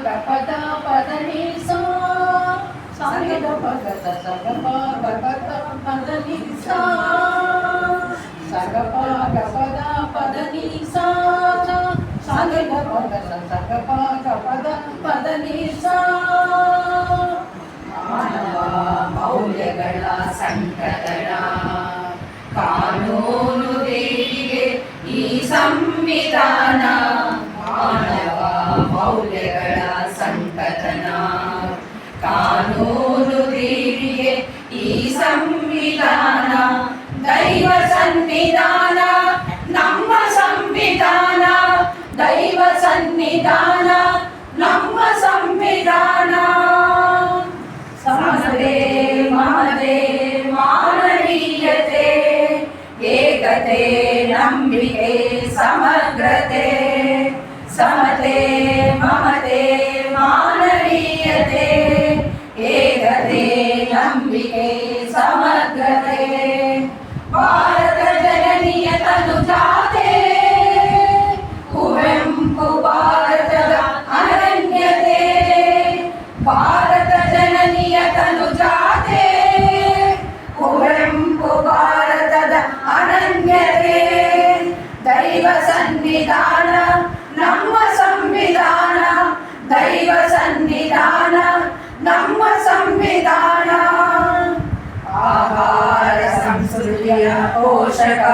ಗ ಪದ ಪದ ನಿ ಸ ಸಾನಿ ದ ಪ ಗ ಸ ಸ ಗ ಪ ಗ ಪ ದ ಪದ ನಿ ಸ ಸ ಗ ಪ ಗ ಪದ ಪದ ನಿ ಸ ಸಾನಿ ದ ಪ ಗ ಸ ಸ ಗ ಪ ಗ ಪದ ಪದ ನಿ ಸ ಮಾನವ ಮೌಲ್ಯಗಳ ಸಂಕಟನ ಕಾನೂನು ದೇವಿಗೆ ಈ ಸಂವಿಧಾನ ಮಾನವ ಮೌಲ್ಯಗಳ ಸಂಕಟನ ಕಾನೂನು ದೇವಿಗೆ ಈ ಸಂವಿಧಾನ ದೈವ ಸನ್ನಿಧಾನ ನಮ್ಮ ಸಂವಿಧಾನ ದೈವ ಸನ್ನಿಧಾನ ನಮ್ಮ ಸಂವಿಧಾನ ಸಮತೆ ಮಮತೆ ಮಾನವೀಯತೆ ಏಕತೆ ನಂಬಿಕೆ ಸಮಗ್ರತೆ ಸಮತೆ ಮಮತೆ ಮಾನವೀಯತೆ ಏಕತೆ ನಂಬಿಕೆ ಸಮಗ್ರತೆ ಭಾರತ ಜನನಿಯ ತನುಜಾತೆ ಕುವೆಂಪು ಭಾರತದ ಅನನ್ಯತೆ ಭಾರತ ಜನನಿಯ ತನುಜಾತೆ ಕುವೆಂಪು ಭಾರತದ ಅನನ್ಯತೆ ದೈವ ಸನ್ನಿಧಾನ ನಮ್ಮ ಸಂವಿಧಾನ ದೈವ ಸನ್ನಿಧಾನ ನಮ್ಮ ಸಂವಿಧಾನ ಆಹಾರ ಸಂಸ್ಕೃತಿಯ ಪೋಷಕ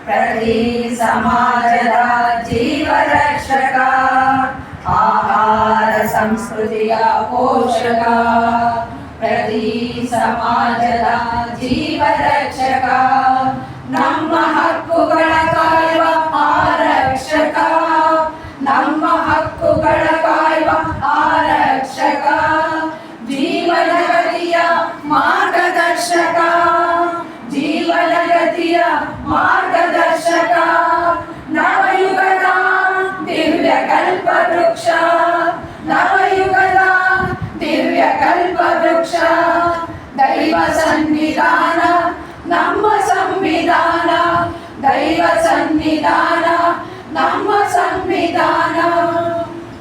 ಪ್ರತಿ ಸಮಾಜದ ಜೀವರಕ್ಷಕ ಆಹಾರ ಸಂಸ್ಕೃತಿಯ ಪೋಷಕ ಪ್ರತಿ ಸಮಾಜದ ಜೀವರಕ್ಷಕ ನಮ್ಮ ಹಕ್ಕುಗಳ ಕಾಯುವ ಆರಕ್ಷಕ ನಮ್ಮ ಹಕ್ಕುಗಳ ಕಾಯುವ ಆರಕ್ಷಕ ಜೀವನಗತಿಯ ಮಾರ್ಗದರ್ಶಕ ಜೀವನಗತಿಯ ಮಾರ್ಗದರ್ಶಕ ನವಯುಗದ ದಿವ್ಯ ಕಲ್ಪ ವೃಕ್ಷ ನವಯುಗದ ದಿವ್ಯ ಕಲ್ಪ ವೃಕ್ಷ ದೈವ ಸನ್ನಿಧಾನ ನಮ್ಮ ಸಂವಿಧಾನ ದೈವ ಸನ್ನಿಧಾನ ನಮ್ಮ ಸಂವಿಧಾನ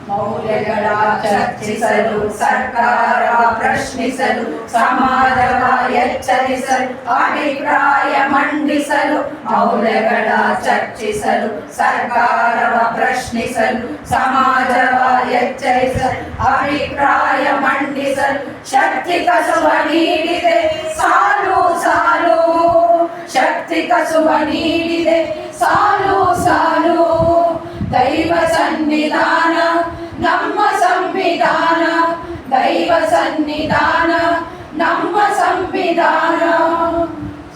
ಮೌಲ್ಯಗಳ ಚರ್ಚಿಸಲು ಸರ್ಕಾರ ಪ್ರಶ್ನಿಸಲು ಸಮಾಜವ ಎಚ್ಚರಿಸಲು ಅಭಿಪ್ರಾಯ ಮಂಡಿಸಲು ಮೌಲ್ಯಗಳ ಚರ್ಚಿಸಲು ಸರ್ಕಾರವ ಪ್ರಶ್ನಿಸಲು ಸಮಾಜವ ಎಚ್ಚರಿಸಲು ಅಭಿಪ್ರಾಯ ಮಂಡಿಸಲು ಶಕ್ತಿ ಕಸುವ ನೀಡಿದೆ ಸಾಲು ಸಾಲು ಶಕ್ತಿ ಕಸುವ ನೀಡಿದೆ ಸಾಲು ಸಾಲು ದೈವ ಸನ್ನಿಧಾನ ನಮ್ಮ ಸಂವಿಧಾನ ದೈವ ಸನ್ನಿಧಾನ ನಮ್ಮ ಸಂವಿಧಾನ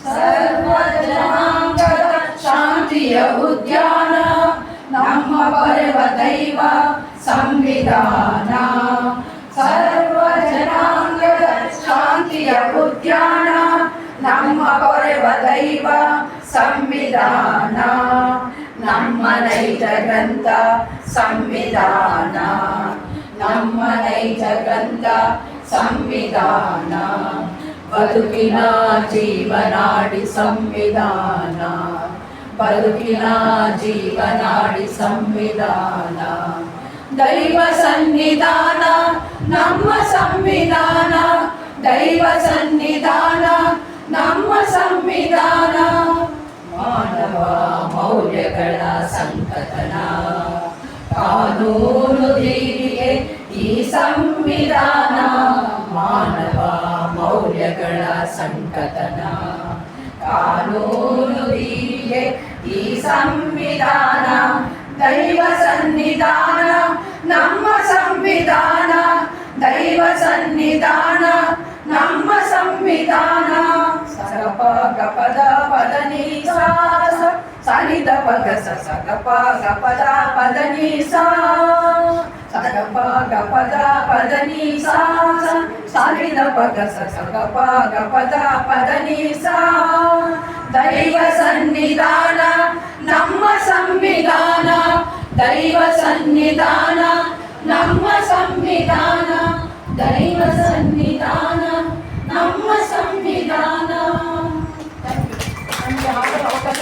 ಸರ್ವ ಜನಾಂಗದ ಶಾಂತಿಯ ಉದ್ಯಾನ ನಮ್ಮ ಬರೆವ ದೈವ ಸಂವಿಧಾನ ಸರ್ವ ಜನಾಂಗದ ಶಾಂತಿಯ ಉದ್ಯಾನ ನಮ್ಮ ಬರೆವ ದೈವ ಸಂವಿಧಾನ ನಮ್ಮ ನೈಜ ಗ್ರಂಥ ಸಂವಿಧಾನ ನಮ್ಮ ನೈಜ ಗ್ರಂಥ ಸಂವಿಧಾನ ಬದುಕಿನ ಜೀವನಾಡಿ ಸಂವಿಧಾನ ಬದುಕಿನ ಜೀವನಾಡಿ ಸಂವಿಧಾನ ದೈವ ಸನ್ನಿಧಾನ ನಮ್ಮ ಸಂವಿಧಾನ ದೈವ ಸನ್ನಿಧಾನ ನಮ್ಮ ಸಂವಿಧಾನ ಮಾನವ ಮೌಲ್ಯಗಳ ಸಂಕಥನ ಕಾನೂನು ದೇವಿಗೆ ಈ ಸಂವಿಧಾನ ಮಾನವ ಮೌಲ್ಯಗಳ ಸಂಕಥನ ಕಾನೂನು ದೇವಿಗೆ ಈ ಸಂವಿಧಾನ ದೈವ ಸನ್ನಿಧಾನ ನಮ್ಮ ಸಂವಿಧಾನ ದೈವ ಸನ್ನಿಧಾನ ನಮ್ಮ ಸಂವಿಧಾನ ಸಗಪ ಗಪದ ಪದ ನೀ ಸಾನಿದ ಪಗ ಸಗಪ ಗಪದ ಪದ ನೀ ಸಗಪ ಗಪದ ಪದ ನೀ ಸಾನಿದ ಪಗ ಸಗಪ ಗಪದ ಪದ ನೀ ದೈವ ಸನ್ನಿಧಾನ ನಮ್ಮ ಸಂವಿಧಾನ ದೈವ ಸನ್ನಿಧಾನ ನಮ್ಮ ಸಂವಿಧಾನ ದೈವ ಸನ್ನಿಧಾನ ನಮ್ಮ ಸಂವಿಧಾನ. ನಮಗೆ ಅವಕಾಶ